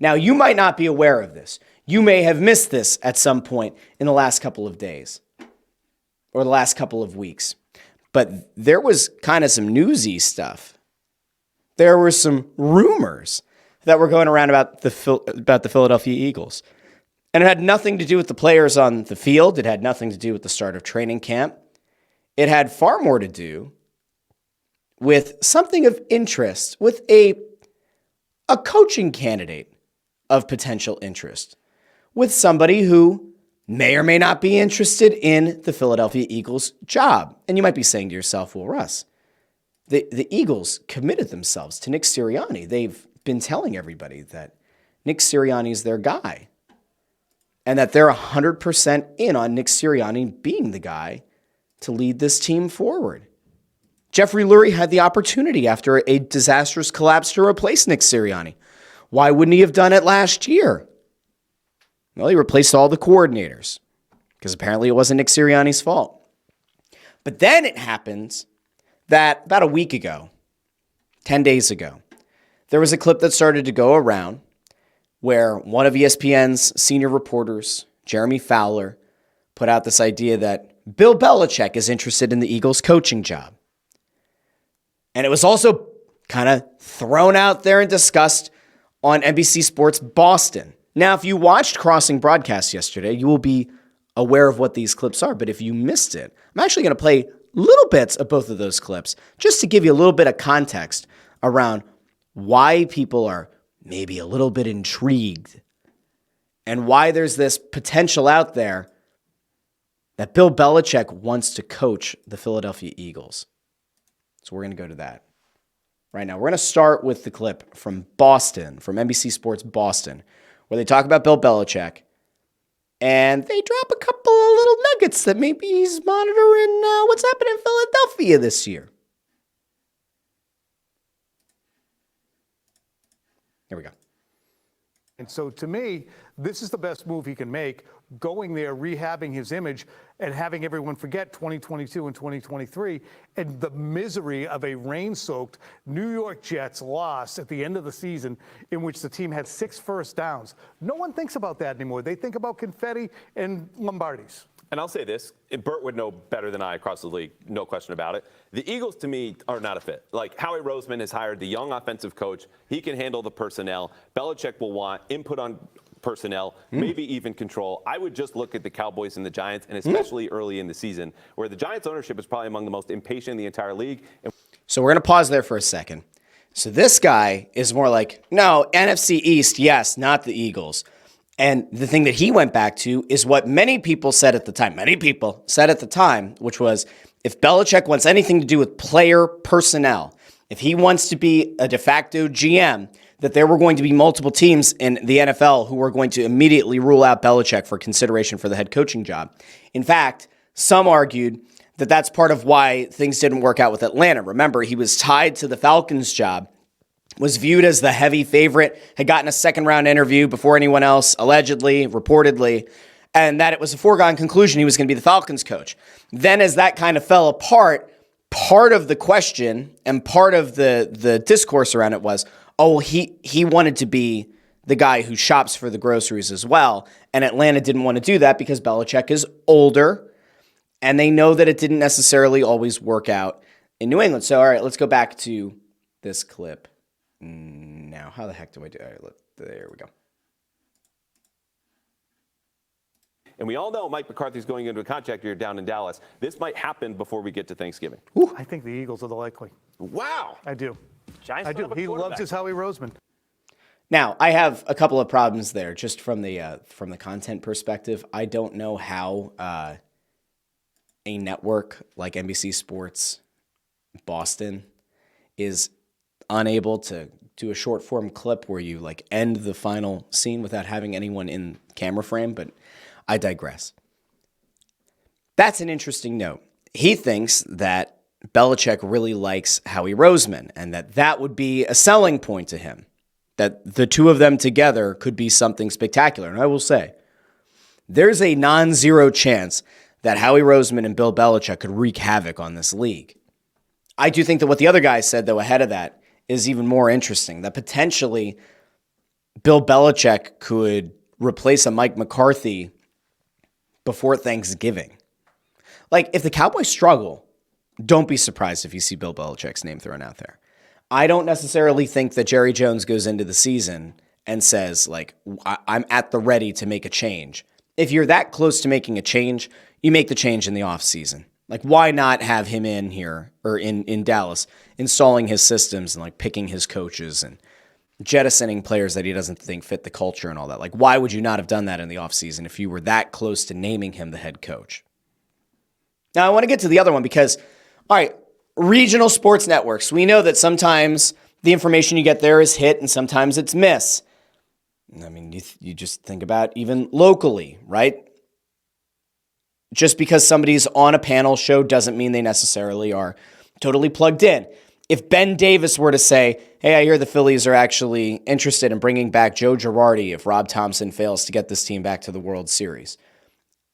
Now, you might not be aware of this. You may have missed this at some point in the last couple of days or the last couple of weeks. But there was kind of some newsy stuff. There were some rumors that were going around about the Philadelphia Eagles. And it had nothing to do with the players on the field. It had nothing to do with the start of training camp. It had far more to do with something of interest, with a coaching candidate of potential interest, with somebody who may or may not be interested in the Philadelphia Eagles job. And you might be saying to yourself, well, Russ, the Eagles committed themselves to Nick Sirianni. They've been telling everybody that Nick Sirianni is their guy and that they're 100% in on Nick Sirianni being the guy to lead this team forward. Jeffrey Lurie had the opportunity after a disastrous collapse to replace Nick Sirianni. Why wouldn't he have done it last year? Well, he replaced all the coordinators because apparently it wasn't Nick Sirianni's fault. But then it happens that about a week ago, 10 days ago, there was a clip that started to go around where one of ESPN's senior reporters, Jeremy Fowler, put out this idea that Bill Belichick is interested in the Eagles coaching job. And it was also kind of thrown out there and discussed on NBC Sports Boston. Now, if you watched Crossing broadcast yesterday, you will be aware of what these clips are. But if you missed it, I'm actually going to play little bits of both of those clips just to give you a little bit of context around why people are maybe a little bit intrigued and why there's this potential out there that Bill Belichick wants to coach the Philadelphia Eagles. So we're going to go to that right now. We're going to start with the clip from Boston, from NBC Sports Boston, where they talk about Bill Belichick, and they drop a couple of little nuggets that maybe he's monitoring what's happening in Philadelphia this year. Here we go. And so to me, this is the best move he can make, going there, rehabbing his image, and having everyone forget 2022 and 2023 and the misery of a rain-soaked New York Jets loss at the end of the season in which the team had 6 first downs. No one thinks about that anymore. They think about confetti and Lombardis. And I'll say this, Bert would know better than I across the league, no question about it. The Eagles, to me, are not a fit. Like, Howie Roseman has hired the young offensive coach. He can handle the personnel. Belichick will want input on personnel, maybe even control. I would just look at the Cowboys and the Giants, and especially early in the season, where the Giants' ownership is probably among the most impatient in the entire league. So we're going to pause there for a second. So this guy is more like, no, NFC East, yes, not the Eagles. And the thing that he went back to is what many people said at the time, which was if Belichick wants anything to do with player personnel, if he wants to be a de facto GM, that there were going to be multiple teams in the NFL who were going to immediately rule out Belichick for consideration for the head coaching job. In fact, some argued that that's part of why things didn't work out with Atlanta. Remember, he was tied to the Falcons job, was viewed as the heavy favorite, had gotten a second-round interview before anyone else, allegedly, reportedly, and that it was a foregone conclusion he was going to be the Falcons coach. Then as that kind of fell apart, part of the question and part of the discourse around it was, oh, he wanted to be the guy who shops for the groceries as well, and Atlanta didn't want to do that because Belichick is older, and they know that it didn't necessarily always work out in New England. So, all right, let's go back to this clip. Now, how the heck do I do it? All right, there we go. And we all know Mike McCarthy's going into a contract year down in Dallas. This might happen before we get to Thanksgiving. Ooh, I think the Eagles are the likely. Wow. I do. Giants I do. He loves his Howie Roseman. Now, I have a couple of problems there, just from the content perspective. I don't know how a network like NBC Sports Boston is unable to do a short form clip where you like end the final scene without having anyone in camera frame, but I digress. That's an interesting note. He thinks that Belichick really likes Howie Roseman and that would be a selling point to him, that the two of them together could be something spectacular. And I will say, there's a non-zero chance that Howie Roseman and Bill Belichick could wreak havoc on this league. I do think that what the other guy said, though, ahead of that, is even more interesting, that potentially Bill Belichick could replace a Mike McCarthy before Thanksgiving. Like, if the Cowboys struggle, don't be surprised if you see Bill Belichick's name thrown out there. I don't necessarily think that Jerry Jones goes into the season and says, like, I'm at the ready to make a change. If you're that close to making a change, you make the change in the offseason. Like, why not have him in here or in Dallas, installing his systems and like picking his coaches and jettisoning players that he doesn't think fit the culture and all that? Like, why would you not have done that in the offseason if you were that close to naming him the head coach? Now, I want to get to the other one because, all right, regional sports networks. We know that sometimes the information you get there is hit and sometimes it's miss. I mean, you just think about even locally, right? Just because somebody's on a panel show doesn't mean they necessarily are totally plugged in. If Ben Davis were to say, hey, I hear the Phillies are actually interested in bringing back Joe Girardi if Rob Thompson fails to get this team back to the World Series,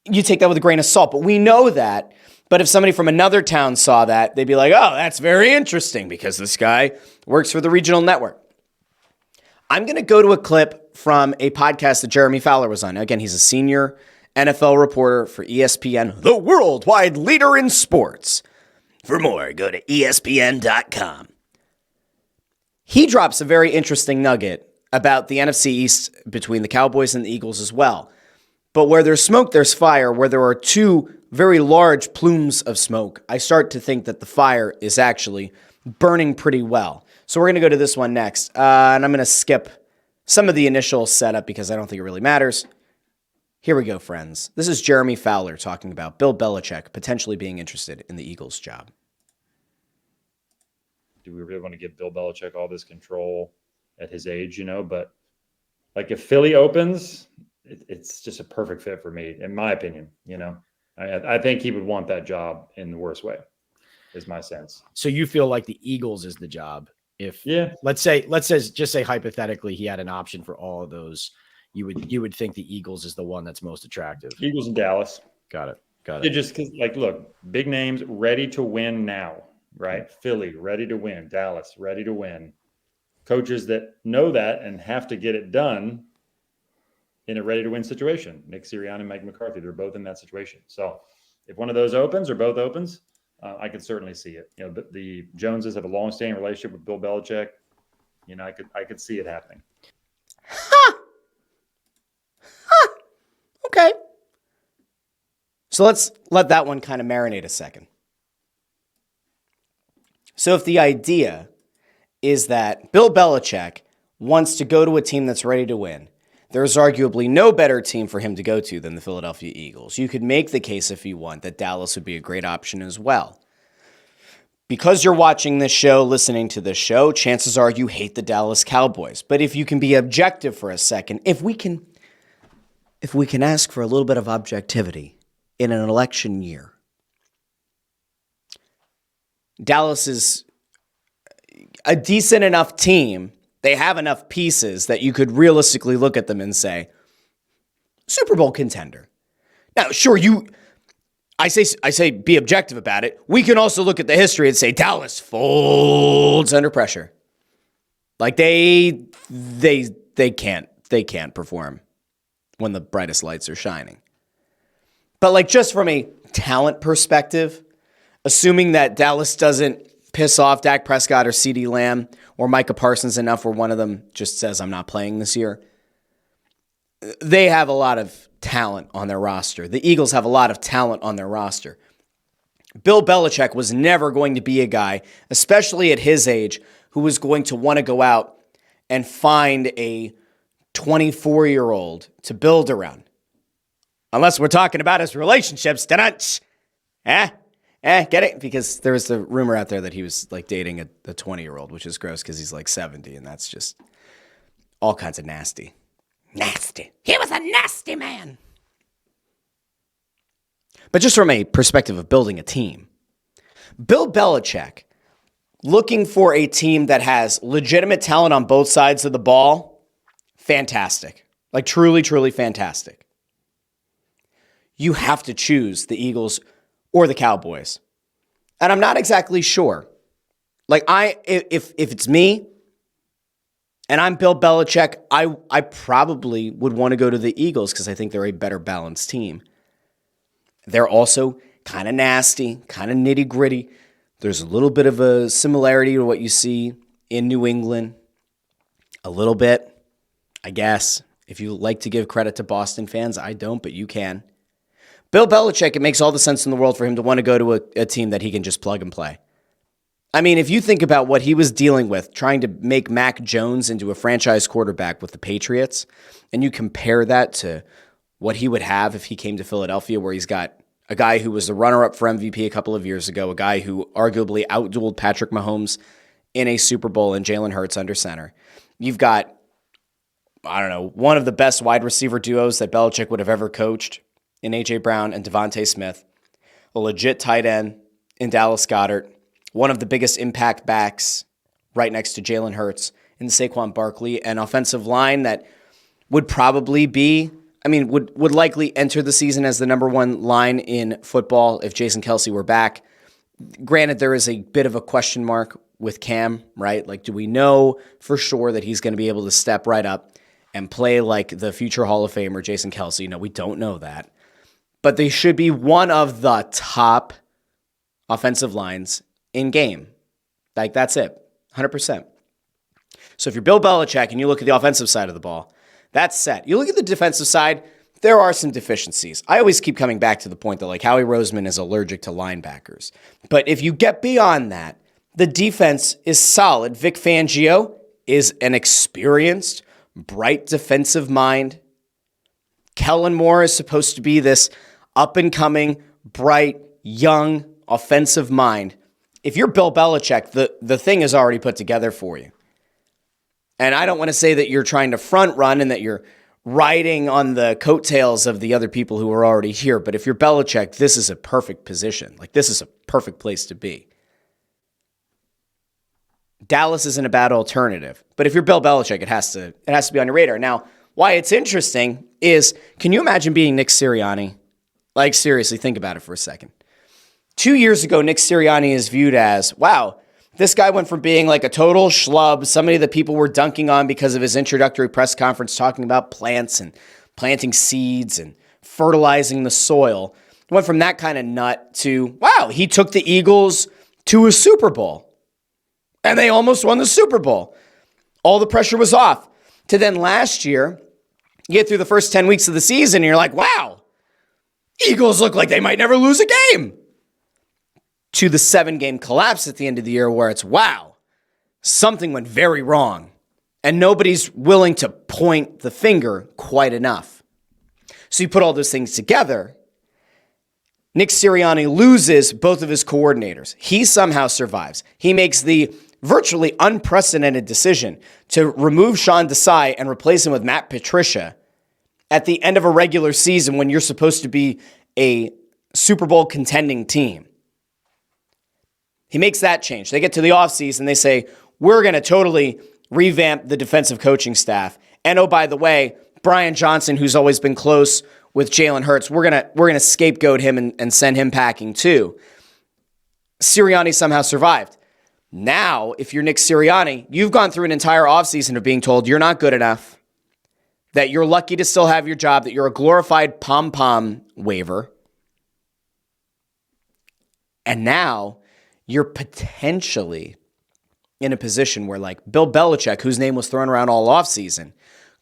you take that with a grain of salt. But we know that. But if somebody from another town saw that, they'd be like, oh, that's very interesting because this guy works for the regional network. I'm going to go to a clip from a podcast that Jeremy Fowler was on. Now, again, he's a senior NFL reporter for ESPN, the worldwide leader in sports. For more, go to ESPN.com. He drops a very interesting nugget about the NFC East between the Cowboys and the Eagles as well. But where there's smoke, there's fire. Where there are two very large plumes of smoke, I start to think that the fire is actually burning pretty well. So we're going to go to this one next. And I'm going to skip some of the initial setup because I don't think it really matters. Here we go, friends. This is Jeremy Fowler talking about Bill Belichick potentially being interested in the Eagles' job. Do we really want to give Bill Belichick all this control at his age, But like if Philly opens, it's just a perfect fit for me, in my opinion, I think he would want that job in the worst way, is my sense. So you feel like the Eagles is the job? If let's just say hypothetically he had an option for all of those, you would think the Eagles is the one that's most attractive. Eagles and Dallas. Got it. It just because, look, big names ready to win now, right? Philly ready to win, Dallas ready to win. Coaches that know that and have to get it done in a ready to win situation. Nick Sirianni and Mike McCarthy, they're both in that situation. So if one of those opens or both opens, I could certainly see it. But the Joneses have a long-standing relationship with Bill Belichick. I could see it happening. Okay. So let's let that one kind of marinate a second. So if the idea is that Bill Belichick wants to go to a team that's ready to win, there's arguably no better team for him to go to than the Philadelphia Eagles. You could make the case if you want that Dallas would be a great option as well. Because you're watching this show, listening to this show, chances are you hate the Dallas Cowboys. But if you can be objective for a second, if we can ask for a little bit of objectivity in an election year, Dallas is a decent enough team. They have enough pieces that you could realistically look at them and say, Super Bowl contender. Now, sure, I say be objective about it. We can also look at the history and say Dallas folds under pressure. Like they can't perform when the brightest lights are shining. But like just from a talent perspective, assuming that Dallas doesn't piss off Dak Prescott or CeeDee Lamb or Micah Parsons enough where one of them just says, I'm not playing this year, they have a lot of talent on their roster. The Eagles have a lot of talent on their roster. Bill Belichick was never going to be a guy, especially at his age, who was going to want to go out and find a 24-year-old to build around. Unless we're talking about his relationships. Get it? Because there was the rumor out there that he was like dating a 20-year-old, which is gross because he's like 70, and that's just all kinds of nasty. Nasty. He was a nasty man. But just from a perspective of building a team, Bill Belichick, looking for a team that has legitimate talent on both sides of the ball, fantastic. Like truly, truly fantastic. You have to choose the Eagles or the Cowboys. And I'm not exactly sure. Like if it's me, and I'm Bill Belichick, I probably would want to go to the Eagles because I think they're a better balanced team. They're also kind of nasty, kind of nitty gritty. There's a little bit of a similarity to what you see in New England. A little bit, I guess. If you like to give credit to Boston fans, I don't, but you can. Bill Belichick, it makes all the sense in the world for him to want to go to a team that he can just plug and play. I mean, if you think about what he was dealing with, trying to make Mac Jones into a franchise quarterback with the Patriots, and you compare that to what he would have if he came to Philadelphia, where he's got a guy who was the runner-up for MVP a couple of years ago, a guy who arguably outdueled Patrick Mahomes in a Super Bowl and Jalen Hurts under center. You've got, I don't know, one of the best wide receiver duos that Belichick would have ever coached in A.J. Brown and Devontae Smith, a legit tight end in Dallas Goedert, one of the biggest impact backs right next to Jalen Hurts in Saquon Barkley, an offensive line that would probably be, would likely enter the season as the number one line in football if Jason Kelce were back. Granted, there is a bit of a question mark with Cam, right? Like, do we know for sure that he's going to be able to step right up and play like the future Hall of Famer Jason Kelce? No, we don't know that. But they should be one of the top offensive lines in game. Like, that's it. 100%. So if you're Bill Belichick and you look at the offensive side of the ball, that's set. You look at the defensive side, there are some deficiencies. I always keep coming back to the point that, like, Howie Roseman is allergic to linebackers. But if you get beyond that, the defense is solid. Vic Fangio is an experienced, bright defensive mind. Kellen Moore is supposed to be this up-and-coming, bright, young offensive mind. If you're Bill Belichick, the thing is already put together for you. And I don't want to say that you're trying to front run and that you're riding on the coattails of the other people who are already here, but if you're Belichick, this is a perfect position. Like, this is a perfect place to be. Dallas isn't a bad alternative, but if you're Bill Belichick, it has to be on your radar. Now, why it's interesting is, can you imagine being Nick Sirianni? Like, seriously, think about it for a second. 2 years ago, Nick Sirianni is viewed as, wow, this guy went from being like a total schlub, somebody that people were dunking on because of his introductory press conference talking about plants and planting seeds and fertilizing the soil. Went from that kind of nut to, wow, he took the Eagles to a Super Bowl. And they almost won the Super Bowl. All the pressure was off. To then last year, you get through the first 10 weeks of the season and you're like, wow, Eagles look like they might never lose a game. To the 7-game collapse at the end of the year where it's, wow, something went very wrong. And nobody's willing to point the finger quite enough. So you put all those things together. Nick Sirianni loses both of his coordinators. He somehow survives. He makes the virtually unprecedented decision to remove Sean Desai and replace him with Matt Patricia at the end of a regular season when you're supposed to be a Super Bowl contending team. He makes that change. They get to the offseason, they say, we're going to totally revamp the defensive coaching staff. And oh, by the way, Brian Johnson, who's always been close with Jalen Hurts, we're gonna scapegoat him and send him packing too. Sirianni somehow survived. Now, if you're Nick Sirianni, you've gone through an entire offseason of being told you're not good enough, that you're lucky to still have your job, that you're a glorified pom-pom waiver. And now you're potentially in a position where, like, Bill Belichick, whose name was thrown around all offseason,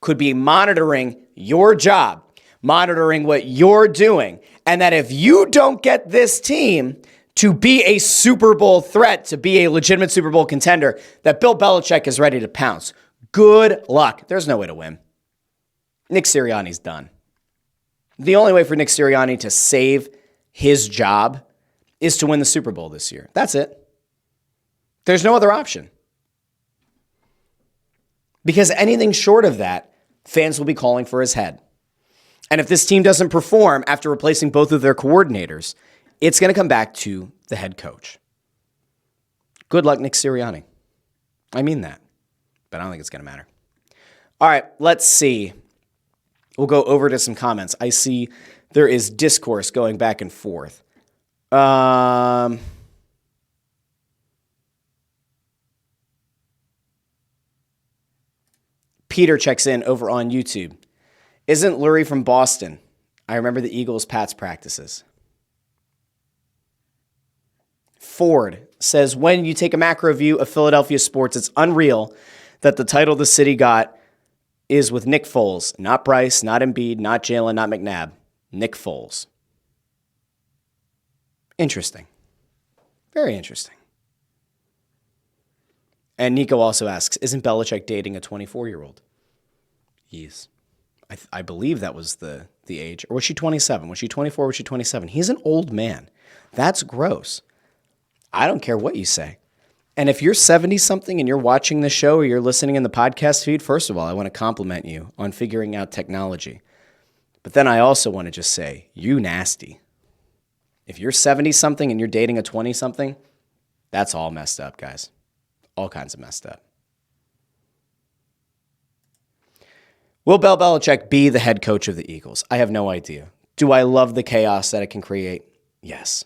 could be monitoring your job, monitoring what you're doing, and that if you don't get this team to be a Super Bowl threat, to be a legitimate Super Bowl contender, that Bill Belichick is ready to pounce. Good luck. There's no way to win. Nick Sirianni's done. The only way for Nick Sirianni to save his job is to win the Super Bowl this year. That's it. There's no other option. Because anything short of that, fans will be calling for his head. And if this team doesn't perform after replacing both of their coordinators, it's going to come back to the head coach. Good luck, Nick Sirianni. I mean that, but I don't think it's going to matter. All right, let's see. We'll go over to some comments. I see there is discourse going back and forth. Peter checks in over on YouTube. Isn't Lurie from Boston? I remember the Eagles' Pats practices. Ford says, when you take a macro view of Philadelphia sports, it's unreal that the title the city got is with Nick Foles. Not Bryce, not Embiid, not Jalen, not McNabb. Nick Foles. Interesting. Very interesting. And Nico also asks, isn't Belichick dating a 24-year-old? Yes. I believe that was the age. Or was she 27? Was she 24? Was she 27? He's an old man. That's gross. I don't care what you say. And if you're 70-something and you're watching the show or you're listening in the podcast feed, first of all, I want to compliment you on figuring out technology. But then I also want to just say, you nasty. If you're 70-something and you're dating a 20-something, that's all messed up, guys. All kinds of messed up. Will Bill Belichick be the head coach of the Eagles? I have no idea. Do I love the chaos that it can create? Yes.